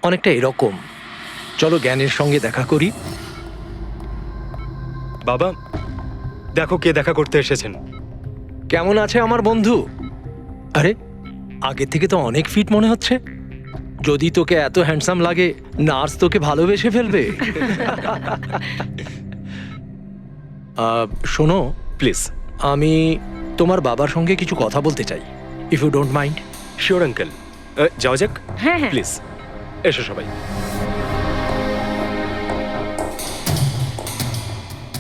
অনেকটা এরকম। চলো জ্ঞানের সঙ্গে দেখা করি। বাবা, দেখো কে দেখা করতে এসেছেন। কেমন আছে আমার বন্ধু? আরে, আগে থেকে তো অনেক ফিট মনে হচ্ছে। যদি তোকে এত হ্যান্ডসাম লাগে, নার্স তোকে ভালোবেসে ফেলবে। শোনো প্লিজ। আমি তোমার বাবার সঙ্গে কিছু কথা বলতে চাই, if you don't mind. Sure uncle, যাও যাক। হ্যাঁ হ্যাঁ প্লিজ এসো সবাই।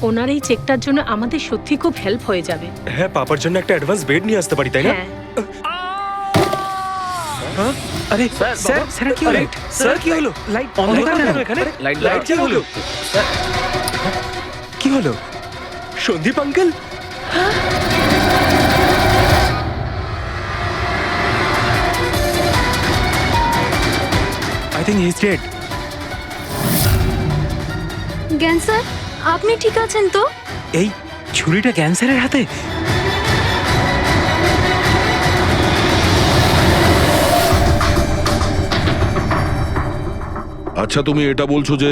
ওনার এই চেকটার জন্য আমাদের সত্যি খুব হেল্প হয়ে যাবে। হ্যাঁ, পাপার জন্য একটা অ্যাডভান্স বেড নিয়ে আসতে পারি, তাই না? হ্যাঁ আরে স্যার, স্যার কি হলো? স্যার কি হলো? লাইট অন্ধকার কেন এখানে? লাইট কি হলো? কি হলো? Sandeep uncle, I think he is dead. জ্ঞান স্যার, আপনি ঠিক আছেন তো? এই ছুরিটা ক্যান্সারের হাতে? আচ্ছা, তুমি এটা বলছো যে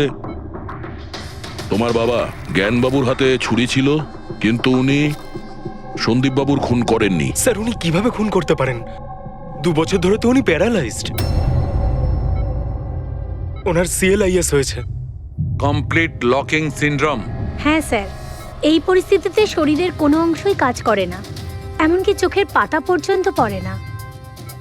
তোমার বাবা জ্ঞানবাবুর হাতে ছুরি ছিল, কিন্তু উনি সন্দীপ বাবুর খুন করেননি। স্যার উনি কিভাবে খুন করতে পারেন? 2 বছর ধরে তো উনি প্যারালাইজড। ওনার CLIS হয়েছে। Complete locking syndrome. হ্যাঁ স্যার, এই পরিস্থিতিতে শরীরের কোনো অংশই কাজ করে না, এমনকি চোখের পাতা পর্যন্ত পড়ে না।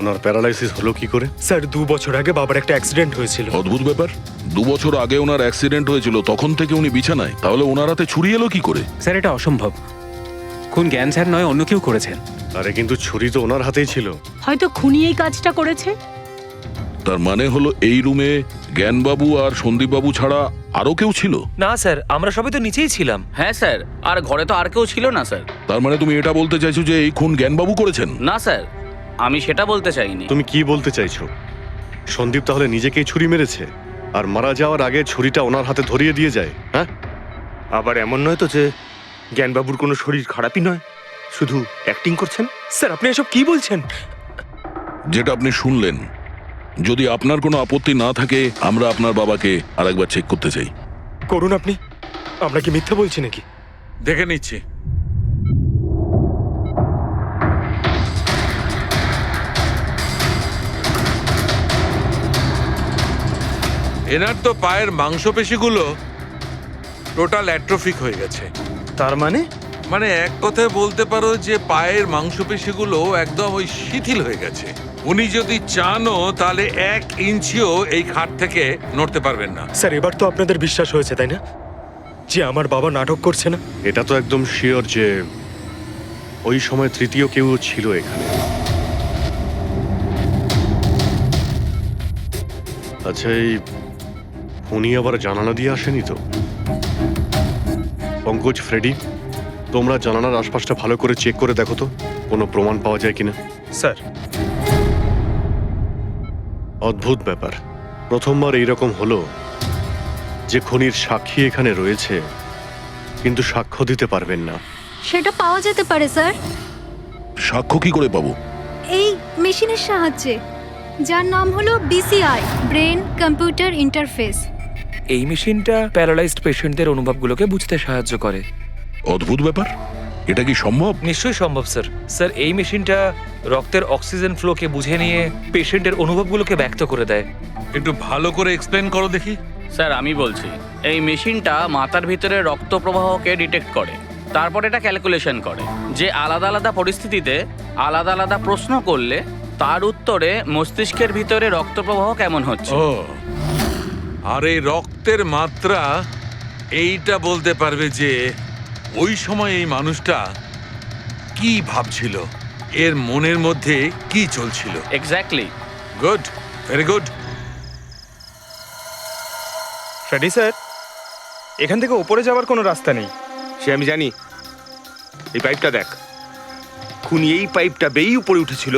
ওনার প্যারালাইসিস হলো কি করে? স্যার 2 বছর আগে বাবার একটা অ্যাক্সিডেন্ট হয়েছিল। অদ্ভুত ব্যাপার, 2 বছর আগে ওনার অ্যাক্সিডেন্ট হয়েছিল, তখন থেকে উনি বিছানায়। তাহলে ওনার হাতে ছুরি এলো কি করে? স্যার, এটা অসম্ভব। খুন জ্ঞান স্যার নয়, অন্য কেউ করেছেন। আরে কিন্তু ছুরি তো ওনার হাতেই ছিল। হয়তো খুনি এই কাজটা করেছে। তার মানে হলো এই রুমে জ্ঞানবাবু আর সন্দীপবাবু ছাড়া আরো কেউ ছিল? না স্যার, আমরা সবাই তো নিচেই ছিলাম। হ্যাঁ স্যার, আর ঘরে তো আর কেউ ছিল না স্যার। তার মানে তুমি এটা বলতে চাইছো যে এই খুন জ্ঞানবাবু করেছেন? না স্যার, আমি সেটা বলতে চাইনি। তুমি কি বলতে চাইছো? সন্দীপ তাহলে নিজেকেই ছুরি মেরেছে, আর মারা যাওয়ার আগে ছুরিটা ওনার হাতে ধরিয়ে দিয়ে যায়? হ্যাঁ, আবার এমন নয় তো যে জ্ঞানবাবুর কোনো শরীর খারাপই নয়, শুধু অ্যাক্টিং করছেন। স্যার আপনি এসব কি বলছেন? যেটা আপনি শুনলেন, যদি আপনার কোনো আপত্তি না থাকে আমরা আপনার বাবাকে আরেকবার চেক করতে চাই। করুন আপনি। আমরা কি মিথ্যা বলছি নাকি? দেখে নিচ্ছি। এনার তো পায়ের মাংসপেশিগুলো টোটাল অ্যাট্রোফিক হয়ে গেছে। তার মানে মানে এক কথায় বলতে পারো যে পায়ের মাংসপেশিগুলো একদম ওই শিথিল হয়ে গেছে। উনি যদি চানও তাহলে 1 ইঞ্চিও এই খাট থেকে নড়তে পারবেন না। স্যার এবার তো আপনাদের বিশ্বাস হয়েছে তাই না, যে আমার বাবা নাটক করছে না? এটা তো একদম শিওর যে ওই সময় তৃতীয় কেউ ছিল এখানে। আচ্ছা, এই উনি আবার জানালা দিয়ে আসেনি তো? পঙ্কজ, ফ্রেডি, তোমরা জানালার আশপাশটা ভালো করে চেক করে দেখো তো কোনো প্রমাণ পাওয়া যায় কিনা। স্যার অদ্ভুত ব্যাপার, প্রথমবার এইরকম হলো যে খুনির সাক্ষী এখানে রয়েছে কিন্তু সাক্ষ্য দিতে পারবেন না। সেটা পাওয়া যেতে পারে স্যার, সাক্ষ্য কি করে পাবো? এই মেশিনের সাহায্যে, যার নাম হলো BCI, ব্রেন কম্পিউটার ইন্টারফেস। এই মেশিনটা প্যারালাইজড পেশেন্টদের অনুভবগুলোকে বুঝতে সাহায্য করে। অদ্ভুত ব্যাপার, এটা কি সম্ভব? নিশ্চয়ই সম্ভব স্যার। স্যার এই মেশিনটা রক্তের অক্সিজেন ফ্লোকে বুঝে নিয়ে পেশেন্টের অনুভবগুলোকে ব্যক্ত করে দেয়। একটু ভালো করে এক্সপ্লেন করো দেখি। স্যার আমি বলছি, এই মেশিনটা মাথার ভিতরে রক্ত প্রবাহকে ডিটেক্ট করে, তারপর এটা ক্যালকুলেশন করে যে আলাদা আলাদা পরিস্থিতিতে আলাদা আলাদা প্রশ্ন করলে তার উত্তরে মস্তিষ্কের ভিতরে রক্ত প্রবাহ কেমন হচ্ছে। ও, আর এই রক্তের মাত্রা এইটা বলতে পারবে যে ওই সময় এই মানুষটা কি ভাবছিল, এর মনের মধ্যে কি চলছিল। Exactly. Good, very good. Freddie sir, এখান থেকে ওপরে যাওয়ার কোনো রাস্তা নেই। সে আমি জানি। এই পাইপটা দেখ, খুনি এই পাইপটা বেয়েই উপরে উঠেছিল,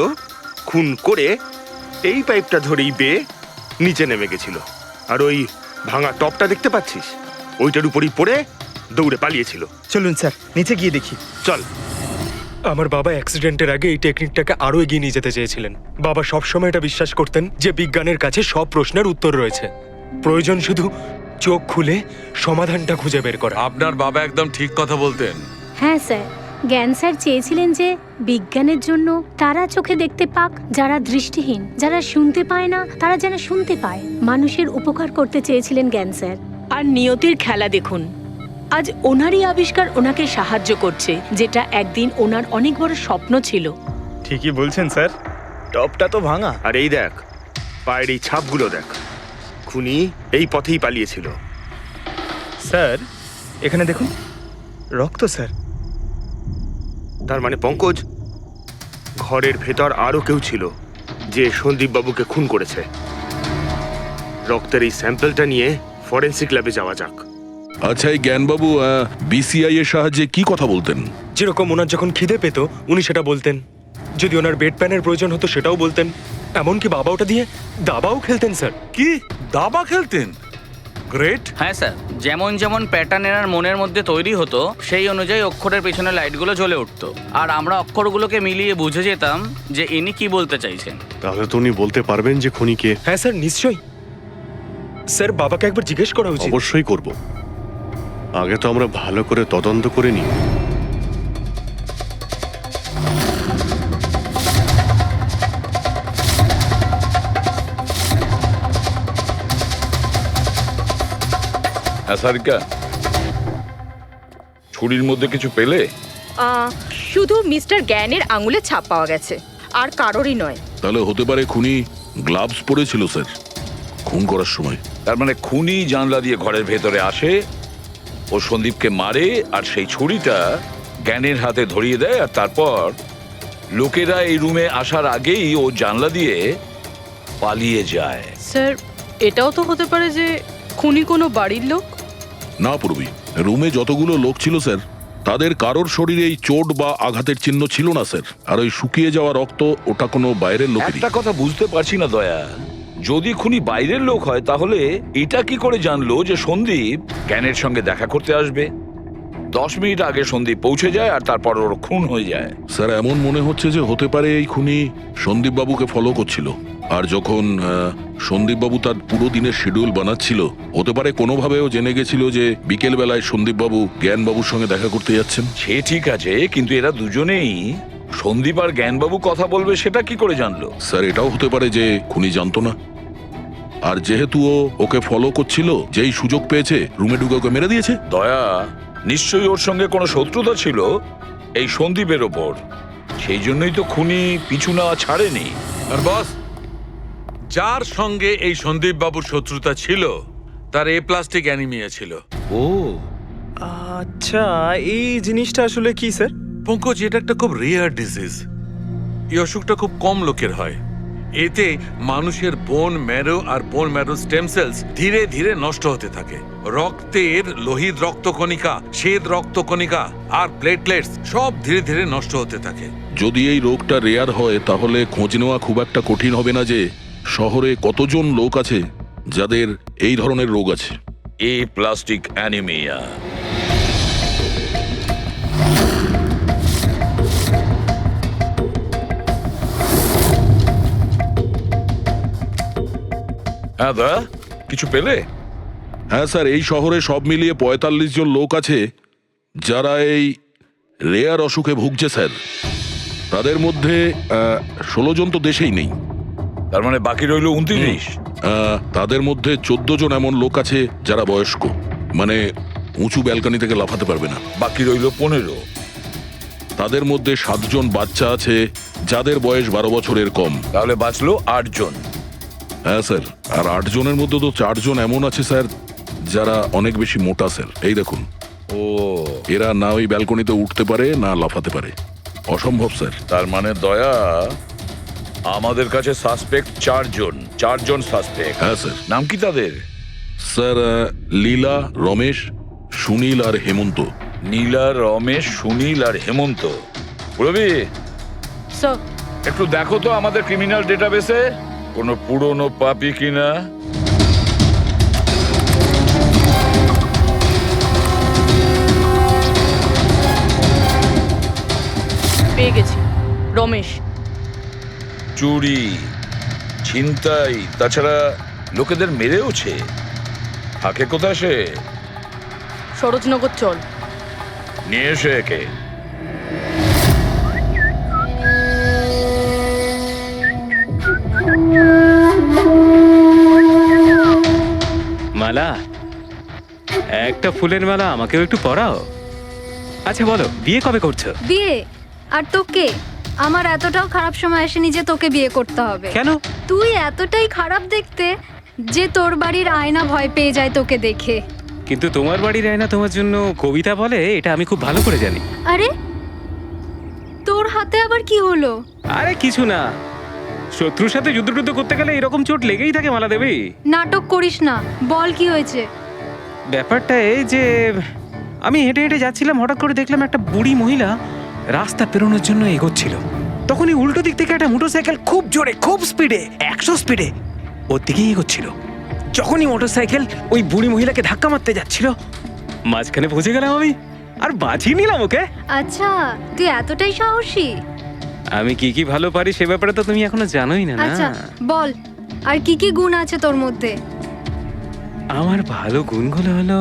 খুন করে এই পাইপটা ধরেই বেয়ে নিচে নেমে গেছিল। আর ওই ভাঙা টপটা দেখতে পাচ্ছিস, ওইটার উপরই পড়ে দৌড়ে পালিয়েছিল। চলুন স্যার নিচে গিয়ে দেখি। চল। আমার বাবা অ্যাক্সিডেন্টের আগে এই টেকনিকটাকে আরো এগিয়ে নিয়ে যেতে চেয়েছিলেন। বাবা সবসময় এটা বিশ্বাস করতেন যে বিজ্ঞানের কাছে সব প্রশ্নের উত্তর রয়েছে, প্রয়োজন শুধু চোখ খুলে সমাধানটা খুঁজে বের করা। আপনার বাবা একদম ঠিক কথা বলতেন। হ্যাঁ স্যার, জ্ঞান স্যার চেয়েছিলেন যে বিজ্ঞানের জন্য তারা চোখে দেখতে পাক যারা দৃষ্টিহীন, যারা শুনতে পায় না তারা যেন শুনতে পায়। মানুষের উপকার করতে চেয়েছিলেন জ্ঞান স্যার। আর নিয়তির খেলা দেখুন, আজ ওনারই আবিষ্কার ওনাকে সাহায্য করছে, যেটা একদিন ওনার অনেক বড় স্বপ্ন ছিল। ঠিকই বলছেন স্যার, টপটা তো ভাঙা। আর এই দেখ, পায়ের এই ছাপগুলো দেখ, খুনি এই পথেই পালিয়েছিল। স্যার এখানে দেখুন, রক্ত স্যার। তার মানে পঙ্কজ, ঘরের ভেতর আরো কেউ ছিল যে সন্দীপ বাবুকে খুন করেছে। রক্তের এই স্যাম্পলটা নিয়ে ফরেন্সিক ল্যাবে যাওয়া যাক। আচ্ছা, এই জ্ঞানবাবু বিসিআই এর সাহায্যে কি কথা বলতেন? যেরকম ওনার যখন খিদে পেত উনি সেটা বলতেন, যদি ওনার বেড প্যানের প্রয়োজন হতো সেটাও বলতেন, এমনকি বাবা ওটা দিয়ে দাবাও খেলতেন স্যার। কি দাবা খেলতেন? গ্রেট। হ্যাঁ স্যার, যেমন যেমন প্যাটার্ন এনার মনের মধ্যে তৈরি হতো সেই অনুযায়ী অক্ষরের পেছনে লাইটগুলো জ্বলে উঠতো, আর আমরা অক্ষরগুলোকে মিলিয়ে বুঝে যেতাম যে ইনি কি বলতে চাইছেন। তাহলে তো উনি বলতে পারবেন যে খুনি কে? হ্যাঁ স্যার, নিশ্চয়ই। স্যার বাবাকে একবার জিজ্ঞেস করা উচিত। অবশ্যই করব, আগে তো আমরা ভালো করে তদন্ত করে নিই। সারিকা, ছুরির মধ্যে কিছু পেলে? শুধু মিস্টার জ্ঞানের আঙুলের ছাপ পাওয়া গেছে, আর কারোরই নয়। তাহলে হতে পারে খুনি গ্লাভস পরেছিল স্যার খুন করার সময়। তার মানে খুনি জানলা দিয়ে ঘরের ভেতরে আসে, ও সন্দীপকে মারে, আর সেই ছুরিটা জ্ঞানের হাতে ধরিয়ে দেয়, আর তারপর লোকেরা এই রুমে আসার আগেই ও জানলা দিয়ে পালিয়ে যায়। স্যার, এটাও তো হতে পারে যে খুনি কোনো বাড়ির লোক। না পূর্বী, রুমে যতগুলো লোক ছিল স্যার তাদের কারোর শরীরে এই চোট বা আঘাতের চিহ্ন ছিল না স্যার। আর ওই শুকিয়ে যাওয়া রক্ত, ওটা কোনো বাইরের লোকেরই। একটা কথা বুঝতে পারছি না দয়া, যদি খুনি বাইরের লোক হয় তাহলে এটা কি করে জানলো যে সন্দীপ জ্ঞানের সঙ্গে দেখা করতে আসবে? 10 মিনিট আগে সন্দীপ পৌঁছে যায় আর তারপর ওর খুন হয়ে যায়। স্যার এমন মনে হচ্ছে যে হতে পারে এই খুনি সন্দীপ বাবুকে ফলো করছিল, আর যখন সন্দীপ বাবু তার পুরো দিনের শিডিউল বানাচ্ছিল, হতে পারে কোনোভাবেও জেনে গেছিল যে বিকেল বেলায় সন্দীপ বাবু জ্ঞান বাবুর সঙ্গে দেখা করতে যাচ্ছেন। সে ঠিক আছে, কিন্তু এরা দুজনেই সন্দীপ আর জ্ঞানবাবু কথা বলবে সেটা কি করে জানলো? স্যার এটাও হতে পারে যে খুনি জানতো না, আর যেহেতু ও ওকে ফলো করছিল, যেই সুযোগ পেয়েছে রুমে ঢুকে ওকে মেরে দিয়েছে। দয়া, নিশ্চয়ই ওর সঙ্গে কোনো শত্রুতা ছিল এই সন্দীপের ওপর, সেই জন্যই তো খুনি পিছু না ছাড়েনি। আর বস, যার সঙ্গে এই সন্দীপ বাবুর শত্রুতা ছিল তার এ প্লাস্টিক অ্যানিমিয়া ছিল। ও আচ্ছা, এই জিনিসটা আসলে কি স্যার? পঙ্কজ, এটা একটা খুব রেয়ার ডিজিজ। এই অসুখটা খুব কম লোকের হয়। এতে মানুষের বোন ম্যারো আর বোন ম্যারো স্টেম সেলস ধীরে ধীরে নষ্ট হতে থাকে। রক্তের লোহিত রক্তকণিকা, শ্বেত রক্তকণিকা আর প্লেটলেটস সব ধীরে ধীরে নষ্ট হতে থাকে। যদি এই রোগটা রেয়ার হয় তাহলে খোঁজ নেওয়া খুব একটা কঠিন হবে না যে শহরে কতজন লোক আছে যাদের এই ধরনের রোগ আছে। এ প্লাস্টিক অ্যানিমিয়া। হ্যাঁ দা, কিছু পেলে? হ্যাঁ স্যার, এই শহরে সব মিলিয়ে 45 জন লোক আছে যারা এই রেয়ার অসুখে ভুগছে স্যার। তাদের মধ্যে 16 জন তো দেশেই নেই। তার মানে বাকি রইল 29। তাদের মধ্যে 14 জন এমন লোক আছে যারা বয়স্ক, মানে উঁচু ব্যালকনি থেকে লাফাতে পারবে না। বাকি রইল 15। তাদের মধ্যে 7 জন বাচ্চা আছে যাদের বয়স 12 বছরের কম। তাহলে বাঁচলো 8 জন। হ্যাঁ স্যার, আর 8 জনের মধ্যে তো 4 জন এমন আছে স্যার যারা অনেক বেশি মোটা স্যার। এই দেখুন, ও, এরা না ওই ব্যালকনিতে উঠতে পারে না লাফাতে পারে। অসম্ভব স্যার। তার মানে দয়া, আমাদের কাছে সাসপেক্ট 4 জন। 4 জন সাসপেক্ট। হ্যাঁ স্যার। নাম কি তাদের? স্যার লীলা, রমেশ, সুনীল আর হেমন্ত। নীলা, রমেশ, সুনীল আর হেমন্ত। রবি, স্যার, একটু দেখো তো আমাদের ক্রিমিনাল ডেটাবেসে কোনো পুরনো পাপি কিনা। পেয়ে গেছি, রমেশ। চুরি, ছিনতাই, তাছাড়া লোকেদের মেরেওছে। থাকে কোথায় সে? সরোজনগর চল। নিয়ে এসে একে। মালা, একটা ফুলের মালা আমাকেও একটু পরাও। আচ্ছা বলো, বিয়ে কবে করছো? বিয়ে? আর তোকে? আমার এতটাও খারাপ সময় আসেনি যে তোকে বিয়ে করতে হবে। কেন? তুই এতটাই খারাপ দেখতে যে তোর বাড়ির আয়না ভয় পেয়ে যায় তোকে দেখে। কিন্তু তোমার বাড়ির আয়না তোমার জন্য কবিতা বলে, এটা আমি খুব ভালো করে জানি। আরে তোর হাতে আবার কি হলো? আরে কিছু না, শত্রুর সাথে যুদ্ধ করতে গেলে এরকম চোট লেগেই থাকে মালা দেবী। নাটক করিস না, বল কি হয়েছে? ব্যাপারটা এই যে আমি হেঁটে হেঁটে যাচ্ছিলাম, হঠাৎ করে দেখলাম একটা বুড়ি মহিলা রাস্তা পেরোনোর জন্য এগোচ্ছিল। তখনই উল্টো দিক থেকে একটা মোটরসাইকেল খুব জোরে, খুব স্পিডে, 100 স্পিডে ওর দিকেই এগোচ্ছিল। যখনই মোটরসাইকেল ওই বুড়ি মহিলাকে ধাক্কা মারতে যাচ্ছিল, মাঝখানে পৌঁছে গেলাম আমি আর বাঁচিয়ে নিলাম ওকে। আচ্ছা, তুই এতটাই সাহসী? আমি কি কি ভালো পারি সে ব্যাপারে তো তুমি এখনো জানোই না। আচ্ছা বল, আর কি কি গুণ আছে তোর মধ্যে? আমার ভালো গুণগুলো হলো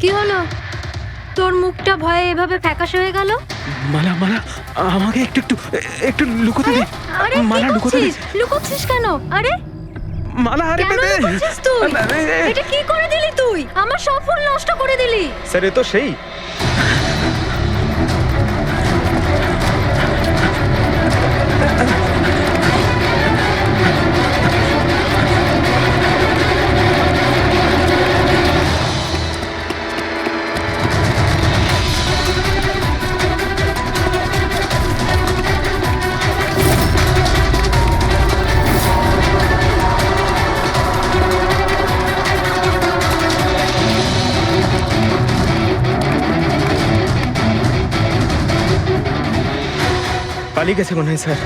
কি হলো? তোর মুখটা ভয়ে এভাবে ফ্যাকাশে হয়ে গেল? মালা, আমাকে একটু লুকোতে দে। আরে মালা, কি লুকোতে দে। করছিস? লুকোচ্ছিস কেন? আরে মালা, আরে কেন লুকোচ্ছিস তুই? এটা কি করে দিলি তুই? আমার সব ফুল নষ্ট করে দিলি। স্যার, এ তো সেই। পালিয়ে গেছে মনে হয় স্যার।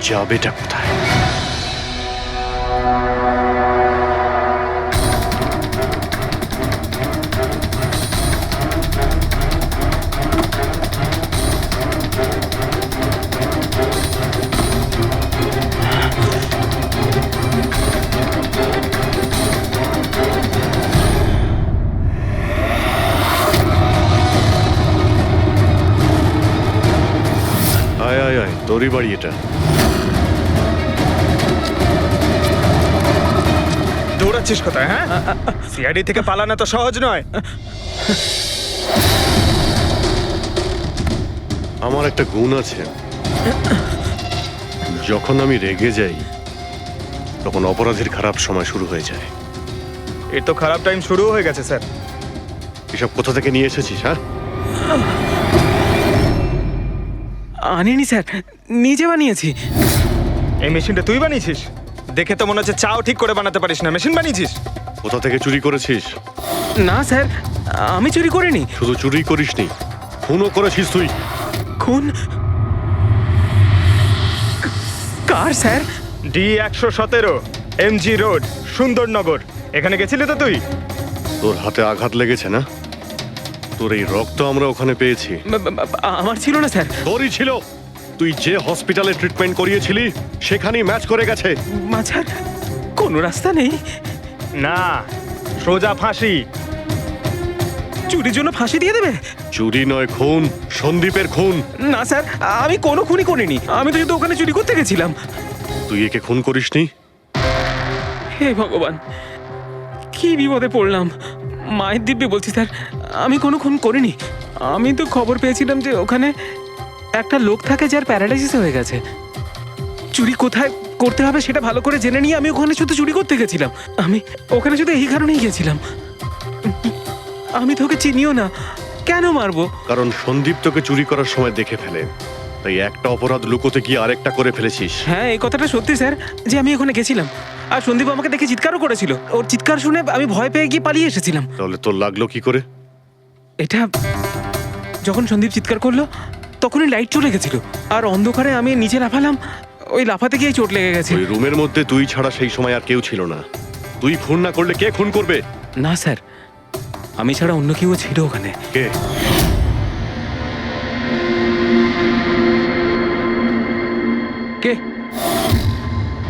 যাবেটা কোথায়? আয় আয় আয়, তোরই বাড়ি এটা। দৌড়াচ্ছিস কোথায়? হ্যাঁ, সিআইডি থেকে পালানো তো সহজ নয়। আমার একটা গুণ আছে, যখন আমি রেগে যাই তখন অপরাধীর খারাপ সময় শুরু হয়ে যায়। এর তো খারাপ টাইম শুরু হয়ে গেছে স্যার। এসব কোথা থেকে নিয়ে এসেছিস? হ্যাঁ, আনিনি স্যার, নিজে বানিয়েছি। এই মেশিনটা তুই বানিয়েছিস? দেখে তো মনে হচ্ছে চাও ঠিক করে বানাতে পারিস না, মেশিন বানিয়েছিস। কোথা থেকে চুরি করেছিস? না স্যার, আমি চুরি করিনি। শুধু চুরি করিসনি, খুনও করেছিস তুই। খুন? কার sir? D117 MG road, Sundarnagar. এখানে গেছিলি তো তুই? তোর হাতে আঘাত লেগেছে না? তোর এই রক্ত আমরা ওখানে পেয়েছি। আমার ছিল না স্যার। তোরই ছিল। তুই যে হসপিটালে ট্রিটমেন্ট করিয়েছিলি সেখানেই ম্যাচ করে গেছে। মাঝার কোনো রাস্তা নেই? না, সোজা ফাঁসি। চুরির জন্য ফাঁসি দিয়ে দেবে? চুরি নয়, খুন। সন্দীপের খুন। না স্যার, আমি কোনো খুনই করিনি। আমি তো শুধু ওখানে চুরি করতে গেছিলাম। তুই একে খুন করিসনি? হে ভগবান, কি বিপদে পড়লাম। মায়ের দিব্যে বলছি স্যার, আমি কোনো খুন করিনি। আমি তো খবর পেয়েছিলাম যে ওখানে একটা লোক থাকে যার প্যারালাইসিস হয়ে গেছে। চুরি কোথায় করতে হবে সেটা ভালো করে জেনে নিয়ে আমি ওখানে শুধু চুরি করতে গেছিলাম। আমি ওখানে শুধু এই কারণেই গেছিলাম। আমি তোকে চিনিও না, কেন মারবো? কারণ সন্দীপ তোকে চুরি করার সময় দেখে ফেলে, তাই একটা অপরাধ লুকোতে গিয়ে আরেকটা করে ফেলেছিস। হ্যাঁ, এই কথাটা সত্যি স্যার, যে আমি ওখানে গেছিলাম আর সন্দীপ আমাকে দেখে চিৎকারও করেছিল। ওর চিৎকার শুনে আমি ভয় পেয়ে গিয়ে পালিয়ে এসেছিলাম। তাহলে তোর লাগলো কি করে? এটা যখন সন্দীপ চিৎকার করলো তখনই লাইট চলে গেছিল আর অন্ধকারে আমি নিচে লাফালাম, ওই লাফাতে গিয়ে চোট লেগে গেছে। ওই রুমের মধ্যে তুই ছাড়া সেই সময় আর কেউ ছিল না। তুই খুন না করলে কে খুন করবে? না স্যার, আমি ছাড়া অন্য কেউ ছিল ওখানে। কে? কে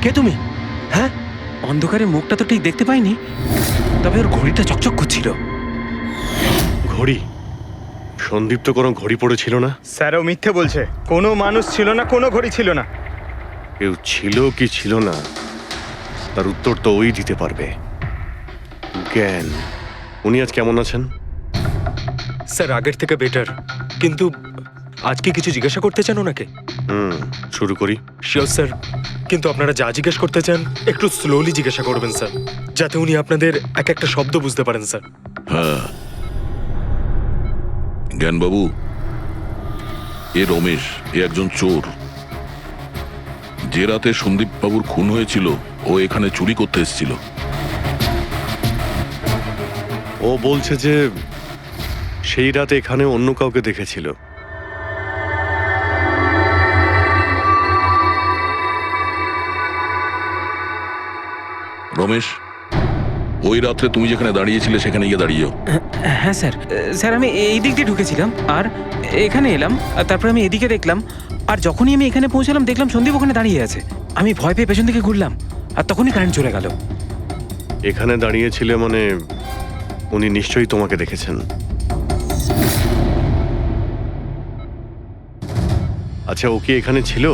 কে তুমি? হ্যাঁ, অন্ধকারে মুখটা তো ঠিক দেখতে পাইনি, তবে ওর ঘড়িটা চকচক করছিল। ঘড়ি? সন্দীপ তো কোনো ঘড়ি পড়েছিল না। স্যারও মিথ্যে বলছে। কোনো মানুষ ছিল না, কোনো ঘড়ি ছিল না। কেউ ছিল কি ছিল না তার উত্তর তো ওই দিতে পারবে। জ্ঞান, উনি আজ কেমন আছেন? স্যার আগের থেকে বেটার, কিন্তু আজকে কিছু জিজ্ঞাসা করতে চান ওনাকে? শুরু করি। শিওর স্যার, কিন্তু আপনারা যা জিজ্ঞেস করতে চান একটু স্লোলি জিজ্ঞাসা করবেন স্যার, যাতে উনি আপনাদের এক একটা শব্দ বুঝতে পারেন স্যার। হ্যাঁ, জ্ঞানবাবু, এ রমেশ, এ একজন চোর। যে রাতে সন্দীপ বাবুর খুন হয়েছিল ও এখানে চুরি করতে এসেছিল। ও বলছে যে সেই রাতে এখানে অন্য কাউকে দেখেছিল। রমেশ, ওই রাত্রে তুমি যেখানে দাঁড়িয়েছিলে সেখানে গিয়ে দাঁড়িয়ে যাও। হ্যাঁ স্যার, স্যার আমি এই দিক দিয়ে ঢুকেছিলাম আর এখানে এলাম, আর তারপর আমি এদিকে দেখলাম, আর যখনই আমি এখানে পৌঁছালাম দেখলাম সন্দীপ ওখানে দাঁড়িয়ে আছে। আমি ভয় পেয়ে পেছন দিকে ঘুরলাম আর তখনই কারেন্ট চলে গেল। এখানে দাঁড়িয়েছিলে মানে উনি নিশ্চয়ই তোমাকে দেখেছেন। আচ্ছা, ও কি এখানে ছিল?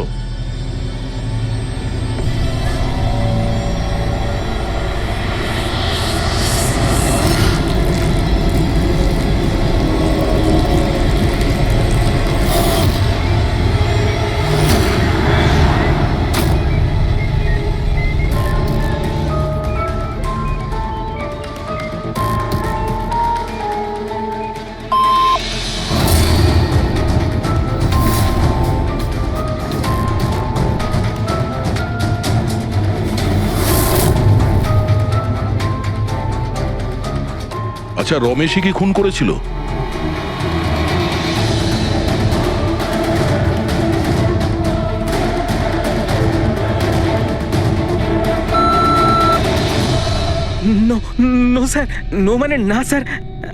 আচ্ছা, রমেশই কি খুন করেছিল? নো নো স্যার, নো মানে না স্যার,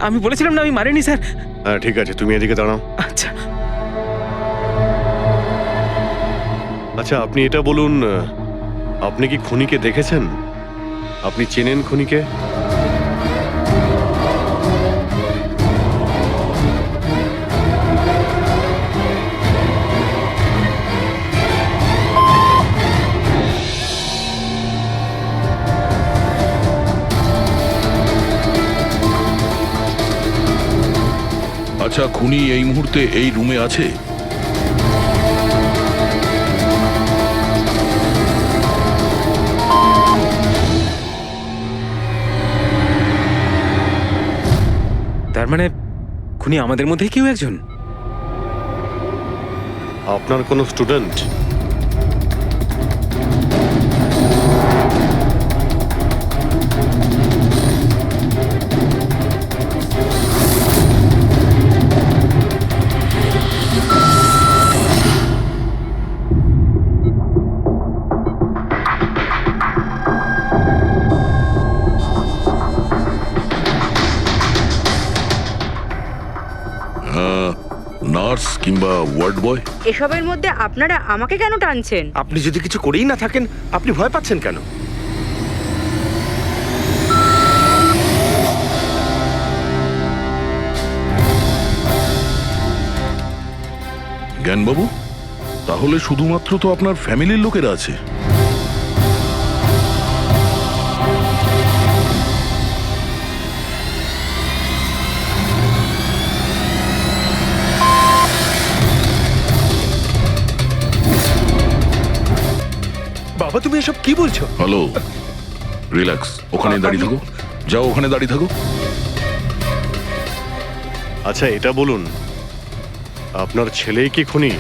আমি বলেছিলাম না আমি মারিনি স্যার। হ্যাঁ ঠিক আছে, তুমি এদিকে দাঁড়াও। আচ্ছা আচ্ছা, আপনি এটা বলুন, আপনি কি খুনিকে দেখেছেন? আপনি চেনেন খুনিকে? আচ্ছা, খুনি এই মুহূর্তে এই রুমে আছে? তার মানে খুনি আমাদের মধ্যে কেউ একজন। আপনার কোনো স্টুডেন্ট? নার্স কিংবা ওয়ার্ড বয়? এসবের মধ্যে আপনারা আমাকে কেন টানছেন? আপনি যদি কিছু করেই না থাকেন, আপনি ভয় পাচ্ছেন কেন? জ্ঞানবাবু, তাহলে শুধুমাত্র তো আপনার ফ্যামিলির লোকেরা আছে। বাবা, তুমি এসব কি বলছো? হ্যালো, রিল্যাক্স, ওখানে দাঁড়িয়ে থাকো। যাও, ওখানে দাঁড়িয়ে থাকো। আচ্ছা, এটা বলুন, আপনার ছেলেই কি খুনি?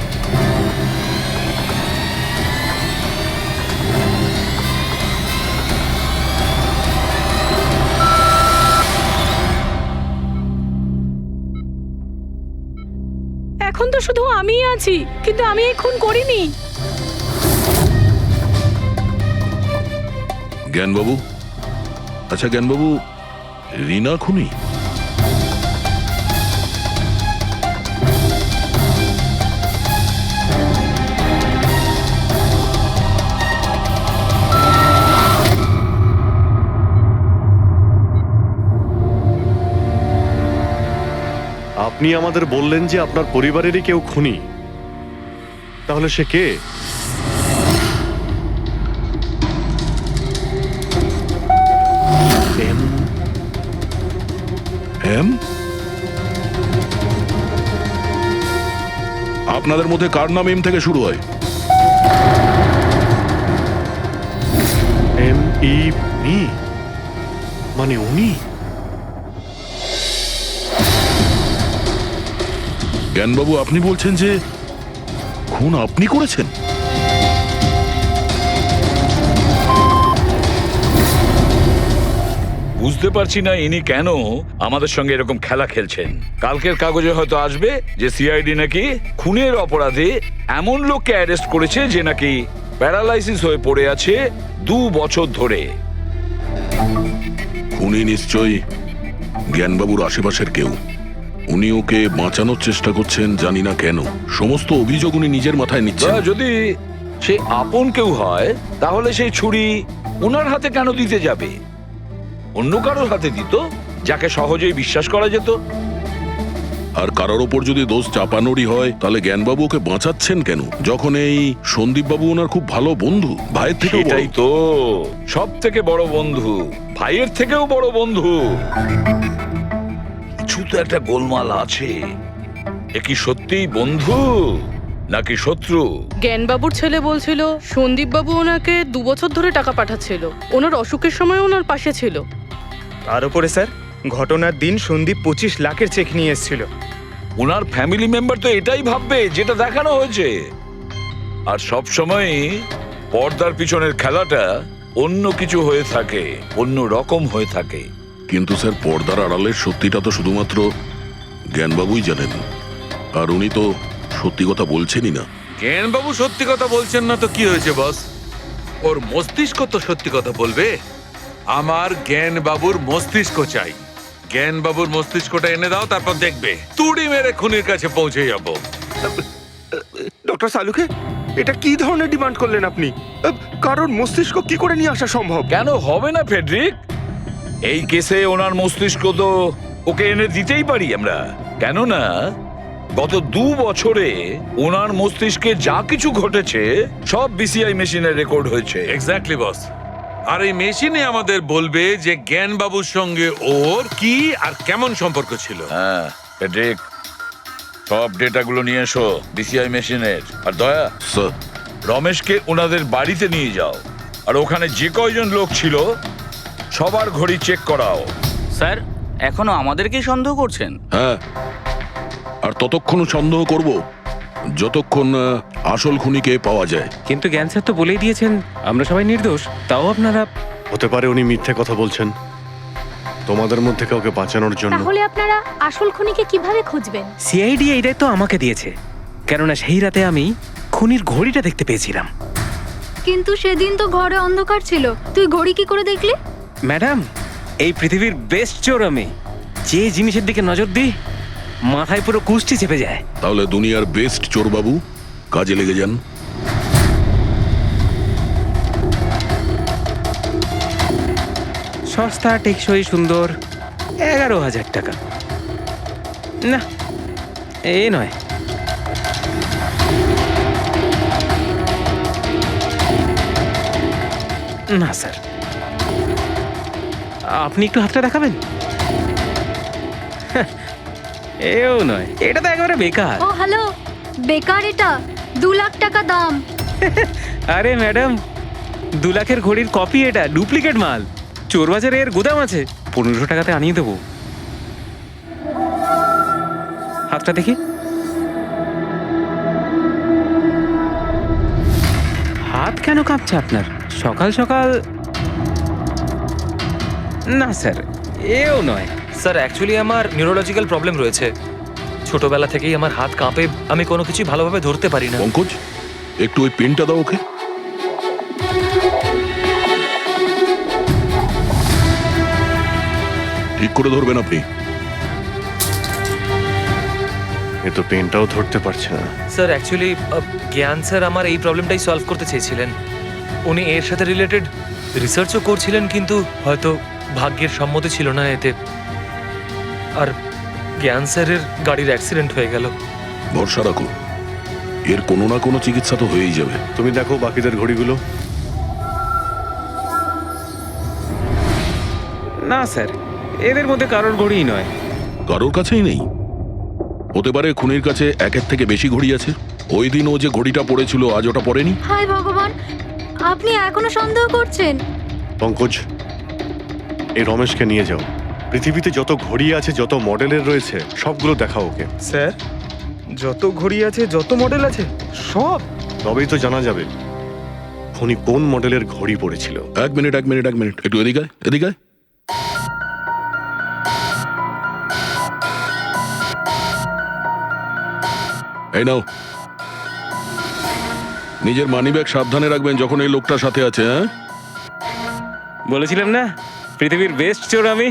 এখন তো শুধু আমিই আছি, কিন্তু আমি এই খুন করিনি। জ্ঞানবাবু, আচ্ছা জ্ঞানবাবু, রিনা খুনি? আপনি আমাদের বললেন যে আপনার পরিবারেরই কেউ খুনি। তাহলে সে কে? এম? আপনাদের মধ্যে কার নাম এম থেকে শুরু হয়? মি, মানে উনি? জ্ঞানবাবু, আপনি বলছেন যে খুন আপনি করেছেন? বুঝতে পারছি না ইনি কেন আমাদের সঙ্গে এরকম খেলা খেলছেন। কালকের কাগজে হয়তো আসবে যে সিআইডি নাকি খুনের অপরাধে এমন লোককে অ্যারেস্ট করেছে যে নাকি প্যারালাইসিস হয়ে পড়ে আছে 2 বছর ধরে। খুনি নিশ্চয়ই জ্ঞানবাবুর আশেপাশের কেউ। উনি ওকে বাঁচানোর চেষ্টা করছেন, জানি না কেন। সমস্ত অভিযোগ উনি নিজের মাথায় নিচ্ছেন। যদি সে আপন কেউ হয় তাহলে সেই ছুরি ওনার হাতে কেন দিতে যাবে? অন্য কারোর হাতে দিত, যাকে সহজেই বিশ্বাস করা যেত। আর কারোর ওপর যদি দোষ চাপানোরই হয় তাহলে জ্ঞানবাবু ওকে বাঁচাচ্ছেন কেন, যখন এই সন্দীপবাবু ওনার খুব ভালো বন্ধু, ভাইয়ের থেকে? এটাই তো সব থেকে বড় বন্ধু, ভাইয়ের থেকেও বড় বন্ধু। কিছু তো একটা গোলমাল আছে। এ কি সত্যিই বন্ধু নাকি শত্রু? জ্ঞানবাবুর ছেলে বলছিল সন্দীপবাবু ওনাকে 2 বছর ধরে টাকা পাঠাচ্ছিল, ওনার অসুখের সময় ওনার পাশে ছিল। তার উপরে স্যার, ঘটনার দিন সন্দীপ 25 লাখের চেক নিয়ে এসেছিল। ওনার ফ্যামিলি মেম্বার তো এটাই ভাববে যেটা দেখানো হয়েছে। আর সব সময় পর্দার পিছনের খেলাটা অন্য কিছু হয়ে থাকে, অন্য রকম হয়ে থাকে। কিন্তু স্যার, পর্দার আড়ালের সত্যিটা তো শুধুমাত্র জ্ঞানবাবুই জানেন, আর উনি তো সত্যি কথা বলছেনই না। জ্ঞানবাবু সত্যি কথা বলছেন না তো কি হয়েছে বস? ওর মস্তিষ্ক তো সত্যি কথা বলবে। আমার জ্ঞানবাবুর মস্তিষ্ক চাই। জ্ঞানবাবুর মস্তিষ্কটা এনে দাও, তারপর দেখবে তুড়ি মেরে খুনির কাছে পৌঁছে যাব। ডক্টর সালুকে, এটা কি ধরনের ডিমান্ড করলেন আপনি? কারণ মস্তিষ্ক কি করে নিয়ে আসা সম্ভব? কেন হবে না ফেডরিক? এই কেসে ওনার মস্তিষ্ক তো ওকে এনে দিতেই পারি আমরা। কেন না, গত 2 বছরে ওনার মস্তিষ্কে যা কিছু ঘটেছে সব বিসিআই মেশিনে রেকর্ড হয়েছে। এক্স্যাক্টলি বস। আর এই মেশিনে আমাদের বলবে যে জ্ঞানবাবুর সঙ্গে ওর কি আর কেমন সম্পর্ক ছিল। হ্যাঁ ফেডরিক, সব ডেটাগুলো নিয়ে এসো বিসিআই মেশিনের। আর দয়া স্যার, রমেশকে ওনাদের বাড়িতে নিয়ে যাও, আর ওখানে যে কয়জন লোক ছিল সবার ঘড়ি চেক করাও। স্যার, এখনো আমাদেরকেই সন্দেহ করছেন? হ্যাঁ, আর ততক্ষণ সন্দেহ করব যতক্ষণ আসল খুনিকে পাওয়া যায়। কিন্তু জ্ঞান স্যার তো বলেই দিয়েছেন আমরা সবাই নির্দোষ, তাও আপনারা। হতে পারে উনি মিথ্যে কথা বলছেন তোমাদের মধ্যে কাউকে বাঁচানোর জন্য। তাহলে আপনারা আসল খুনিকে কিভাবে খুঁজবেন? সিআইডি এই দায়িত্ব আমাকে দিয়েছে, কেননা সেই রাতে আমি খুনির ঘড়িটা দেখতে পেয়েছিলাম। কিন্তু সেদিন তো ঘরে অন্ধকার ছিল, তুই ঘড়ি কি করে দেখলি? ম্যাডাম, এই পৃথিবীর বেস্ট চোর আমি। যে জিনিসের দিকে নজর দিই মাথায় পুরো কুষ্টি চেপে যায়। তাহলে দুনিয়ার বেস্ট চোরবাবু, কাজে লেগে যান। সস্তা, টেকসই, সুন্দর, 11,000 টাকা। না, এ নয়। না স্যার, আপনি একটু হাতটা দেখাবেন? এও নয়, এটা তো একেবারে বেকার। ও হ্যালো, বেকার এটা? 2 লাখ টাকা দাম। আরে ম্যাডাম, 2 লাখের ঘড়ির কপি, এটা ডুপ্লিকেট মাল। চোরবাজারে এর গুদাম আছে, 1500 টাকাতে আনিয়ে দেবো। হাতটা দেখি। হাত কেন কাঁপছে আপনার সকাল সকাল? না স্যার, এও নয়। স্যার, অ্যাকচুয়ালি আমার নিউরোলজিক্যাল প্রবলেম রয়েছে। ছোটবেলা থেকেই আমার হাত কাঁপে, আমি কোনো কিছু ভালোভাবে ধরতে পারি না। পঙ্কজ, একটু ওই পেনটা দাও ওকে। ঠিক করে ধরবেন আপনি। এ তো পেনটাও ধরতে পারছে না। স্যার অ্যাকচুয়ালি জ্ঞান স্যার আমার এই প্রবলেমটাই সলভ করতে চেয়েছিলেন। উনি এর সাথে রিলেটেড রিসার্চও করছিলেন, কিন্তু হয়তো ভাগ্যের সম্মতি ছিল না এতে, আর জ্ঞান স্যারের গাড়ির অ্যাক্সিডেন্ট হয়ে গেল। ভরসা রাখো, এর কোনো না কোনো চিকিৎসা তো হয়েই যাবে। তুমি দেখো বাকিদের ঘড়িগুলো। না স্যার, এদের মধ্যে কারোর ঘড়িই নয়। কারোর কাছেই নেই? হতে পারে খুনির কাছে একের থেকে বেশি ঘড়ি আছে। ওই দিন ও যে ঘড়িটা পড়েছিল আজ ওটা পড়েনি। হায় ভগবান, আপনি এখনো সন্দেহ করছেন? পঙ্কজ, এই রমেশকে নিয়ে যাও। পৃথিবীতে যত ঘড়ি আছে, যত মডেলের রয়েছে, সবগুলো দেখাও ওকে। স্যার, যত ঘড়ি আছে, যত মডেল আছে, সব। তবেই তো জানা যাবে খুনি কোন মডেলের ঘড়ি পড়েছিল। এক মিনিট, একটু এদিকে আয়, এদিকে আয়। এই নাও, নিজের মানিব্যাগ সাবধানে রাখবেন যখন এই লোকটার সাথে আছে। হ্যাঁ, বলেছিলাম না পৃথিবীর বেস্ট চোর আমি।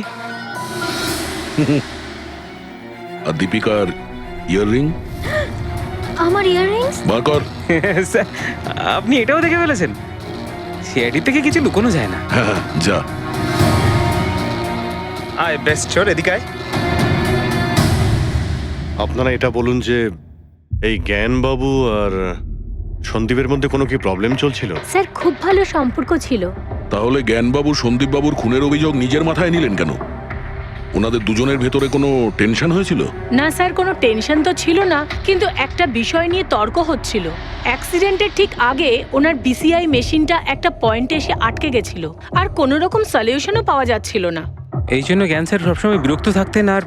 আর দীপিকার ইয়াররিং আমার ইয়াররিংস? বার কর। স্যার, আপনি এটাও দেখে ফেলেছেন? সিআইডি থেকে কিছু লুকোনো যায় না। হ্যাঁ, যা। আয় বেস্ট চোর, এদিকে আয়। আপনারা এটা বলুন যে এই জ্ঞানবাবু আর সন্দীপের মধ্যে কোনো কি প্রবলেম চলছিল? স্যার খুব ভালো সম্পর্ক ছিল। তাহলে জ্ঞানবাবু সন্দীপবাবুর খুনের অভিযোগ নিজের মাথায় নিলেন কেন? ওনাদের দুজনের ভেতরে কোনো টেনশন হয়েছিল? না স্যার, কোনো টেনশন তো ছিল না, কিন্তু একটা বিষয় নিয়ে তর্ক হচ্ছিল। অ্যাক্সিডেন্টের ঠিক আগে ওনার বিসিআই মেশিনটা একটা পয়েন্টে এসে আটকে গেছিল, আর কোনো রকম সলিউশনও পাওয়া যাচ্ছিল না। এই জন্য জ্ঞান স্যার সবসময় বিরক্ত থাকতেন আর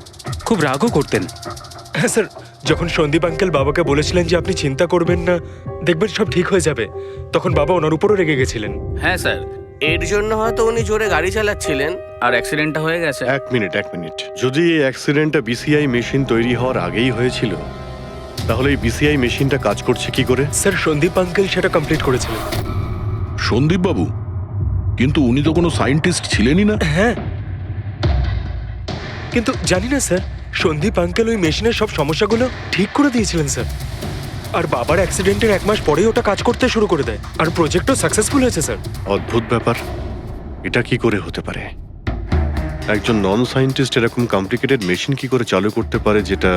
খুব রাগও করতেন। হ্যাঁ স্যার, যখন সন্দীপ আঙ্কেল বাবাকে বলেছিলেন যে আপনি চিন্তা করবেন না, দেখবেন সব ঠিক হয়ে যাবে, তখন বাবা ওনার উপরও রেগে গেছিলেন। হ্যাঁ স্যার, এর জন্য হয়তো উনি জোরে গাড়ি চালাচ্ছিলেন আর অ্যাক্সিডেন্টটা হয়ে গেছে। এক মিনিট। যদি এই অ্যাক্সিডেন্টটা বিসিআই মেশিন তৈরি হওয়ার আগেই হয়েছিল, তাহলে এই বিসিআই মেশিনটা কাজ করছে কি করে? স্যার, সন্দীপ আঙ্কেল সেটা কমপ্লিট করেছিলেন। সন্দীপবাবু? কিন্তু উনি তো কোনো সায়েন্টিস্ট ছিলেনই না। হ্যাঁ, কিন্তু জানি না স্যার, সন্দীপ আঙ্কেল ওই মেশিনের সব সমস্যাগুলো ঠিক করে দিয়েছিলেন স্যার। আর বাবার অ্যাক্সিডেন্টের 1 মাস পরেই ওটা কাজ করতে শুরু করে দেয়, আর প্রজেক্টও সাকসেসফুল হয়েছে স্যার। অদ্ভুত ব্যাপার, এটা কি করে হতে পারে? একজন নন সায়েন্টিস্ট এরকম কমপ্লিকেটেড মেশিন কি করে চালু করতে পারে, যেটা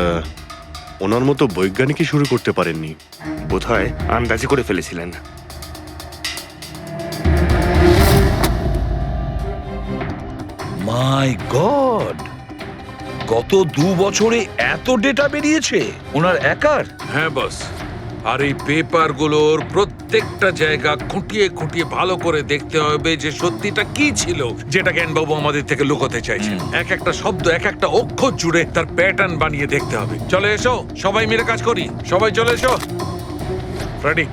ওনার মতো বৈজ্ঞানিকই শুরু করতে পারেননি? বোধহয় আন্দাজি করে ফেলেছিলেন। মাই গড, গত 2 বছরে এত ডেটা বেরিয়েছে ওনার একার? হ্যাঁ বস, আর এই পেপারগুলোর প্রত্যেকটা জায়গা খুঁটিয়ে খুঁটিয়ে ভালো করে দেখতে হবে যে সত্যিটা কি ছিল, যেটা জ্ঞানবাবু আমাদের থেকে লুকোতে চাইছেন। এক একটা শব্দ, এক একটা অক্ষর জুড়ে তার প্যাটার্ন বানিয়ে দেখতে হবে। চলে এসো, সবাই মিলে কাজ করি। সবাই চলে এসো। ফ্রেডি,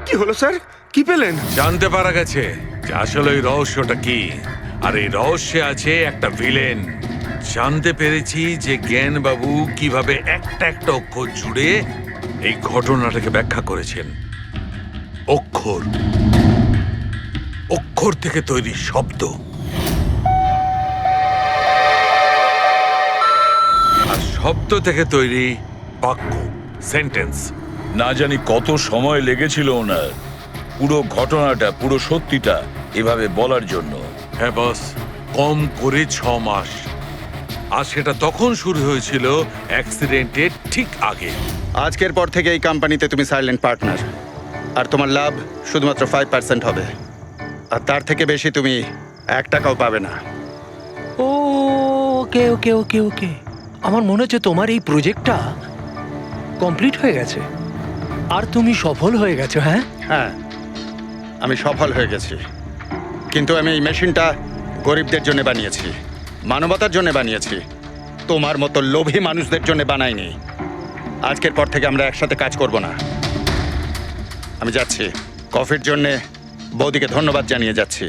কি হলো স্যার, কি পেলেন? জানতে পারা গেছে যে আসলে ওই রহস্যটা কি, আর এই রহস্যে আছে একটা ভিলেন। জানতে পেরেছি যে জ্ঞানবাবু কিভাবে একটা একটা অক্ষর জুড়ে এই ঘটনাটাকে ব্যাখ্যা করেছেন। অক্ষর, অক্ষর থেকে তৈরি শব্দ, আর শব্দ থেকে তৈরি বাক্য, সেন্টেন্স। না জানি কত সময় লেগেছিল ওনার পুরো ঘটনাটা, পুরো সত্যিটা এভাবে বলার জন্য। হ্যাঁ বস, কম করে 6 মাস। আর সেটা তখন শুরু হয়েছিল অ্যাক্সিডেন্টের ঠিক আগে। আজকের পর থেকে এই কোম্পানিতে তুমি সাইলেন্ট পার্টনার, আর তোমার লাভ শুধুমাত্র 5% হবে, আর তার থেকে বেশি তুমি 1 টাকাও পাবে না। ওকে ওকে ওকে ওকে, আমার মনে হচ্ছে তোমার এই প্রজেক্টটা কমপ্লিট হয়ে গেছে আর তুমি সফল হয়ে গেছো। হ্যাঁ হ্যাঁ, আমি সফল হয়ে গেছি, কিন্তু আমি এই মেশিনটা গরিবদের জন্য বানিয়েছি, মানবতার জন্য বানিয়েছি। তোমার মতো লোভী মানুষদের জন্য বানাইনি। আজকের পর থেকে আমরা একসাথে কাজ করব না। আমি যাচ্ছি। কফির জন্যে বৌদিকে ধন্যবাদ জানিয়ে যাচ্ছি।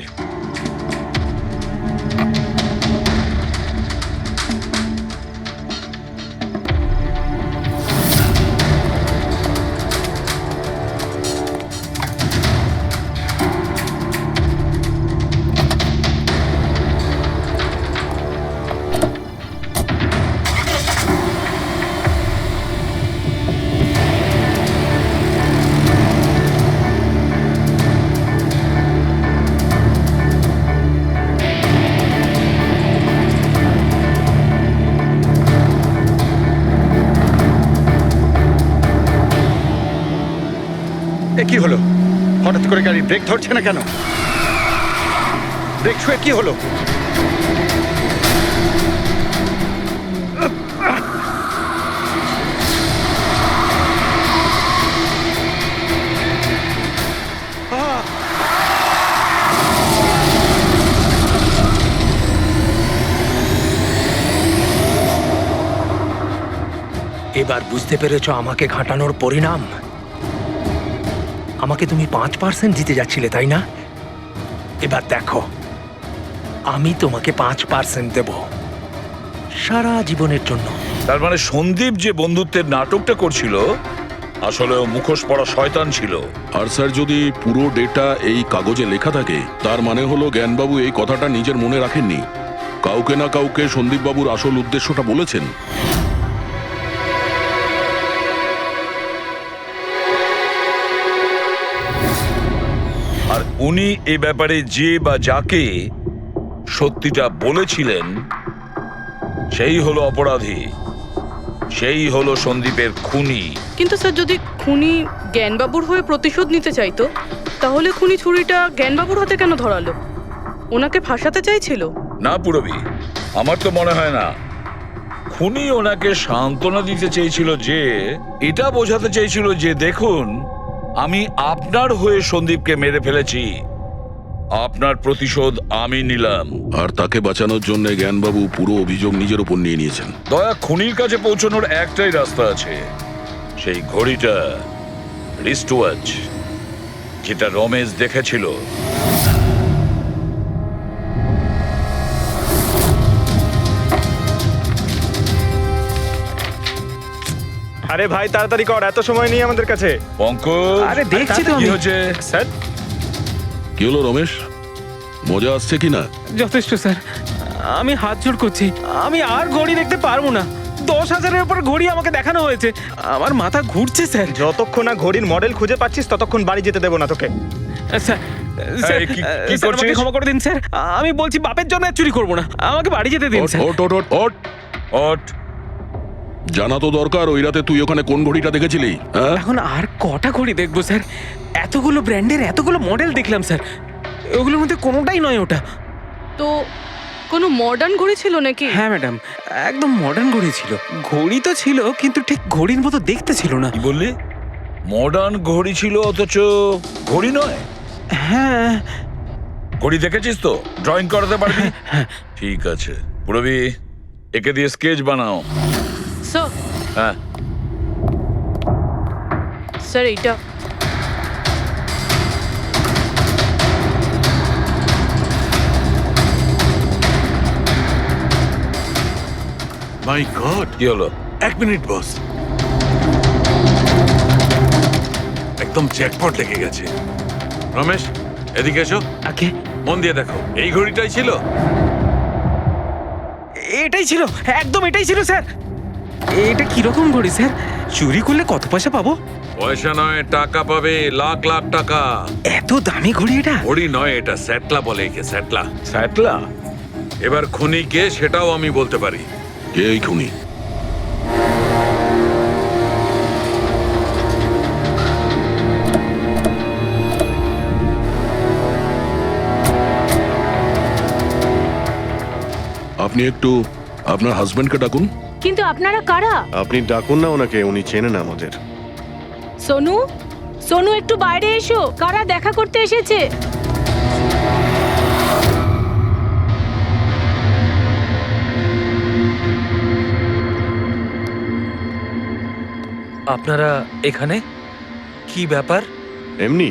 এ কি হলো? হঠাৎ করে গাড়ি ব্রেক ধরছে না কেন? ব্রেক ছুঁয়ে কি হলো? এবার বুঝতে পেরেছো আমাকে ঘাঁটানোর পরিণাম? আমাকে তুমি 5% দিতে যাচ্ছিলে, তাই না? এবার দেখো, আমি তোমাকে 5% দেব সারা জীবনের জন্য। তার মানে সন্দীপ যে বন্ধুত্বের নাটকটা করছিল আসলে ও মুখোশ পড়া শয়তান ছিল। আর স্যার, যদি পুরো ডেটা এই কাগজে লেখা থাকে, তার মানে হলো জ্ঞানবাবু এই কথাটা নিজের মনে রাখেননি, কাউকে না কাউকে সন্দীপবাবুর আসল উদ্দেশ্যটা বলেছেন। আর উনি এ ব্যাপারে যে বা যাকে সত্যিটা বলেছিলেন সেই হলো অপরাধী, সেই হলো সন্দীপের খুনি। কিন্তু স্যার, যদি খুনি জ্ঞানবাবুর হয়ে প্রতিশোধ নিতে চাইতো, তাহলে খুনি ছুরিটা জ্ঞানবাবুর হাতে কেন ধরালো? ওনাকে ফাঁসাতে চাইছিল? না পুরবি, আমার তো মনে হয় না। খুনি ওনাকে সান্ত্বনা দিতে চেয়েছিল, যে এটা বোঝাতে চেয়েছিল যে দেখুন, আমি আপনার হয়ে সন্দীপকে মেরে ফেলেছি, আপনার প্রতিশোধ আমি নিলাম। আর তাকে বাঁচানোর জন্য জ্ঞানবাবু পুরো অভিযোগ নিজের উপর নিয়ে নিয়েছেন। দয়া, খুনির কাছে পৌঁছানোর একটাই রাস্তা আছে, সেই ঘড়িটা, রিস্ট ওয়াচ, যেটা রমেশ দেখেছিল। আরে ভাই, তাড়াতাড়ি কর, এত সময় নেই আমাদের কাছে। পঙ্কজ, আরে দেখছি তো কি আমি। হচ্ছে? স্যার, কি হলো রমেশ, মজা আসছে কি না? যথেষ্ট স্যার, আমি হাত জোড় করছি। আমি আর ঘড়ি দেখতে পারবো না। 10,000-এর উপর ঘড়ি আমাকে দেখানো হয়েছে। আমার মাথা ঘুরছে স্যার। যতক্ষণ না ঘড়ির মডেল খুঁজে পাচ্ছিস ততক্ষণ বাড়ি যেতে দেবো না তোকে। স্যার, স্যার, এই, কি স্যার, আমাকে করছিস? ক্ষমা করে দিন স্যার। আমি বলছি বাপের জন্য আর চুরি করবো না। আমাকে বাড়ি যেতে দিন ওঠ, স্যার। ওঠ, ওঠ, ওঠ, ওঠ। ওঠ। জানা তো দরকার, ওই রাতে তুই ওখানে কোন ঘড়িটা দেখেছিলি? হ্যাঁ, এখন আর কটা ঘড়ি দেখবো স্যার? এতগুলো ব্র্যান্ডের এতগুলো মডেল দেখলাম স্যার, ওগুলোর মধ্যে কোনোটাই নয় ওটা। তো কোনো মডার্ন ঘড়ি ছিল নাকি? হ্যাঁ ম্যাডাম, একদম মডার্ন ঘড়ি ছিল। ঘড়ি তো ছিল, কিন্তু ঠিক ঘড়ির মতো দেখতে ছিল না। কি বললি? মডার্ন ঘড়ি ছিল অথচ ঘড়ি নয়? হ্যাঁ। ঘড়ি দেখেছিস তো? ড্রয়িং করাতে পারবি? ঠিক আছে পুরবি, একে দিয়ে স্কেচ বানাও। স্যার, হ্যাঁ, স্যার এইটা। মাই গড, কি হলো? 1 মিনিট বস, একদম জ্যাকপট লেগে গেছে। রমেশ, এদিকে এসো। ওকে। মন দিয়ে দেখো, এই ঘড়িটাই ছিল। এটাই ছিল, একদম এটাই ছিল স্যার। এটা কিরকম ঘড়ি স্যার? চুরি করলে কত পয়সা পাবো? পয়সা নয়, টাকা পাবে, লাখ লাখ টাকা। এত দামি ঘড়ি এটা? ঘড়ি নয়, এটা স্যাটলা বলে একে, স্যাটলা। স্যাটলা? এবার খুনি কে সেটাও আমি বলতে পারি। কে এই খুনি? আপনি একটু আপনার হাজবেন্ডকে ডাকুন। কিন্তু আপনারা কারা? আপনি ডাকুন না ওনাকে, উনি চেনেন আমাদের। সোনু, সোনু একটু বাইরে এসো, কারা দেখা করতে এসেছে। আপনারা এখানে কি ব্যাপার? এমনি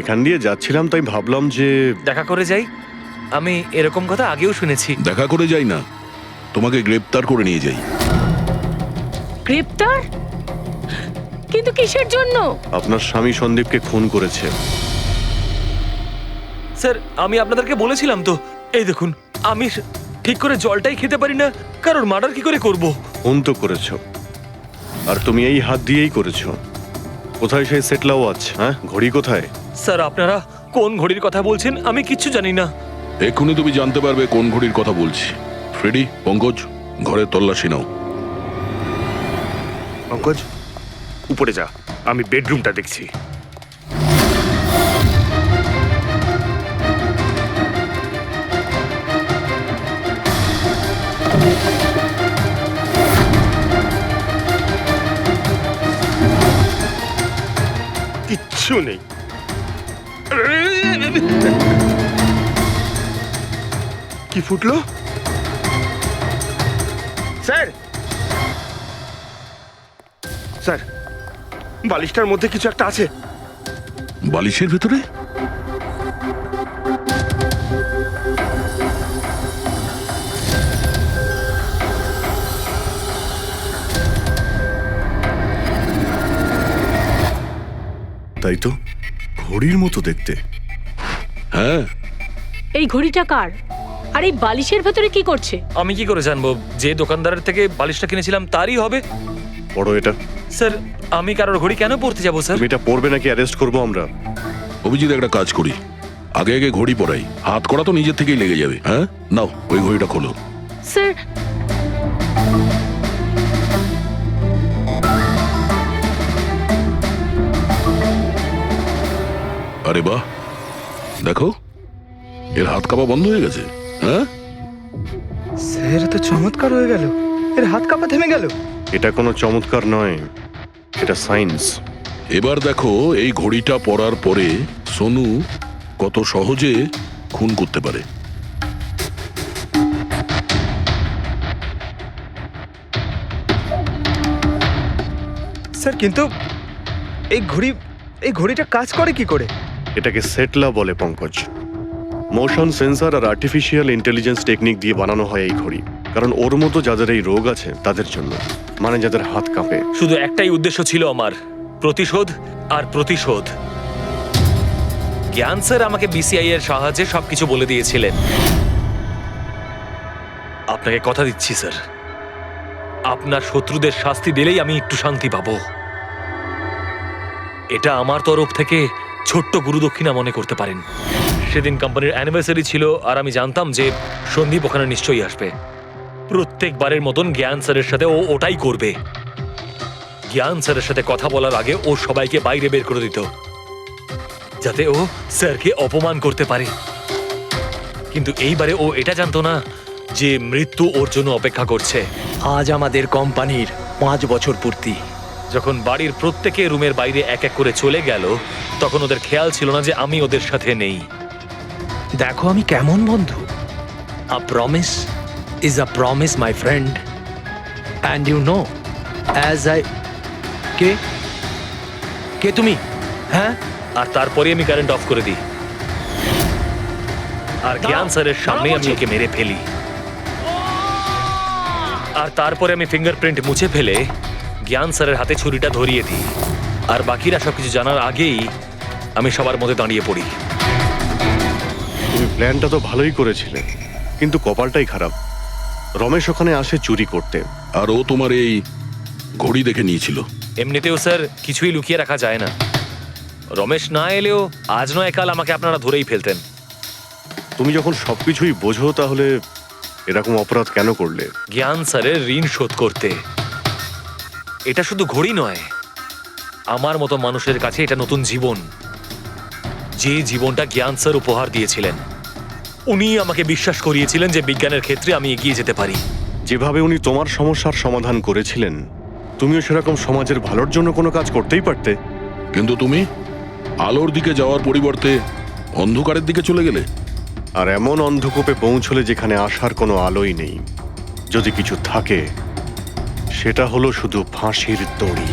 এখান দিয়ে যাচ্ছিলাম, তাই ভাবলাম যে দেখা করে যাই। আমি এরকম কথা আগেও শুনেছি। দেখা করে যাই না, তোমাকে গ্রেপ্তার করে নিয়ে যাই। গ্রেপ্তার? কিন্তু কিসের জন্য? আপনার স্বামী সন্দীপকে খুন করেছে। স্যার, আমি আপনাদেরকে বলেছিলাম তো, এই দেখুন, আমি ঠিক করে জলটাই খেতে পারি না, কারোর মার্ডার কি করে করব? খুন তো করেছো, আর তুমি এই হাত দিয়েই করেছো। কোথায় সেই সেটলা ওয়াচ? হ্যাঁ, ঘড়ি কোথায়? স্যার, আপনারা কোন ঘড়ির কথা বলছেন আমি কিচ্ছু জানি না। এক্ষুনি তুমি জানতে পারবে কোন ঘড়ির কথা বলছি। ফ্রেডি, পঙ্কজ, ঘরের তল্লাশি নাও। পঙ্কজ, উপরে যা, আমি বেডরুমটা দেখছি। কিচ্ছু নেই। কি ফুটলো? স্যার, স্যার, বালিশটার মধ্যে কিছু একটা আছে। বালিশের ভেতরে? তাই তো, ঘড়ির মতো দেখতে। হ্যাঁ। এই ঘড়িটা কার? আর এই বালিশের ভেতরে কি করছে? আমি কি করে জানবো? যে দোকানদারের থেকে বালিশটা কিনেছিলাম তারই হবে। পড়ো এটা। স্যার, আমি কারোর ঘড়ি কেন পড়তে যাবো স্যার? তুমি এটা পড়বে নাকি অ্যারেস্ট করবো আমরা? অভিজিৎ, একটা কাজ করি, আগে আগে ঘড়ি পরাই, হাত করা তো নিজের থেকেই লেগে যাবে। হ্যাঁ, নাও ওই ঘড়িটা খোলো। স্যার, আরে বাহ, দেখো, এর হাত কাঁপা বন্ধ হয়ে গেছে। হ্যাঁ স্যার, তো চমৎকার হয়ে গেল, এর হাত কাঁপা থেমে গেল। এটা কোনো চমৎকার নয়, এটা সায়েন্স। এবার দেখো এই ঘড়িটা পরার পরে সোনু কত সহজে খুন করতে পারে। স্যার, কিন্তু এই ঘড়িটা কাজ করে কি করে? এটাকে সেটলা বলে পঙ্কজ। মোশন সেন্সর আর আর্টিফিশিয়াল ইন্টেলিজেন্স টেকনিক দিয়ে বানানো হয় এই ঘড়ি, কারণ ওর মতো যাদের এই রোগ আছে তাদের জন্য, মানে যাদের হাত কাঁপে। শুধু একটাই উদ্দেশ্য ছিল আমার, প্রতিশোধ আর প্রতিশোধ। জ্ঞান স্যার আমাকে বিসিআই এর সাহায্যে সবকিছু বলে দিয়েছিলেন। আপনাকে কথা দিচ্ছি স্যার, আপনার শত্রুদের শাস্তি দিলেই আমি একটু শান্তি পাবো। এটা আমার তরফ থেকে ছোট্ট গুরুদক্ষিণা মনে করতে পারেন। সেদিন কোম্পানির অ্যানিভার্সারি ছিল, আর আমি জানতাম যে সন্দীপ ওখানে নিশ্চয়ই আসবে। প্রত্যেকবারের মতন জ্ঞান স্যারের সাথে ও ওটাই করবে। জ্ঞান স্যারের সাথে কথা বলার আগে ও সবাইকে বাইরে বের করে দিত, যাতে ও স্যারকে অপমান করতে পারে। কিন্তু এইবারে ও এটা জানতো না যে মৃত্যু ওর জন্য অপেক্ষা করছে। আজ আমাদের কোম্পানির 5 বছর পূর্তি। যখন বাড়ির প্রত্যেকে রুমের বাইরে এক এক করে চলে গেল, তখন ওদের খেয়াল ছিল না যে আমি ওদের সাথে নেই। দেখো আমি কেমন বন্ধু। A promise is a promise my friend, and you know as I কে কে তুমি? হ্যাঁ, আর তারপরে আমি কারেন্ট অফ করে দিই, আর জ্ঞান স্যারের সামনে আমি ওকে মেরে ফেলি। আর তারপরে আমি ফিঙ্গারপ্রিন্ট মুছে ফেলে জ্ঞান স্যারের হাতে ছুরিটা ধরিয়ে দিই। আর বাকিরা সবকিছু জানার আগেই আমি সবার মধ্যে দাঁড়িয়ে পড়ি। তুমি প্ল্যানটা তো ভালোই করেছিলে, কিন্তু কপালটাই খারাপ। রমেশ ওখানে আসে চুরি করতে, আর ও তোমার এই ঘড়ি দেখে নিয়েছিল। এমনিতেও স্যার কিছুই লুকিয়ে রাখা যায় না। রমেশ না এলেও আজ নয় কাল আমাকে আপনারা ধরেই ফেলতেন। তুমি যখন সবকিছুই বোঝো, তাহলে এরকম অপরাধ কেন করলে? জ্ঞান স্যারের ঋণ শোধ করতে। এটা শুধু ঘড়ি নয়, আমার মতো মানুষের কাছে এটা নতুন জীবন, যে জীবনটা জ্ঞান স্যার উপহার দিয়েছিলেন। উনি আমাকে বিশ্বাস করিয়েছিলেন যে বিজ্ঞানের ক্ষেত্রে আমি এগিয়ে যেতে পারি। যেভাবে উনি তোমার সমস্যার সমাধান করেছিলেন, তুমিও সেরকম সমাজের ভালোর জন্য কোনো কাজ করতেই পারতে। কিন্তু তুমি আলোর দিকে যাওয়ার পরিবর্তে অন্ধকারের দিকে চলে গেলে। আর এমন অন্ধকূপে পৌঁছলে যেখানে আসার কোনো আলোই নেই। যদি কিছু থাকে, সেটা হলো শুধু ফাঁসির দড়ি।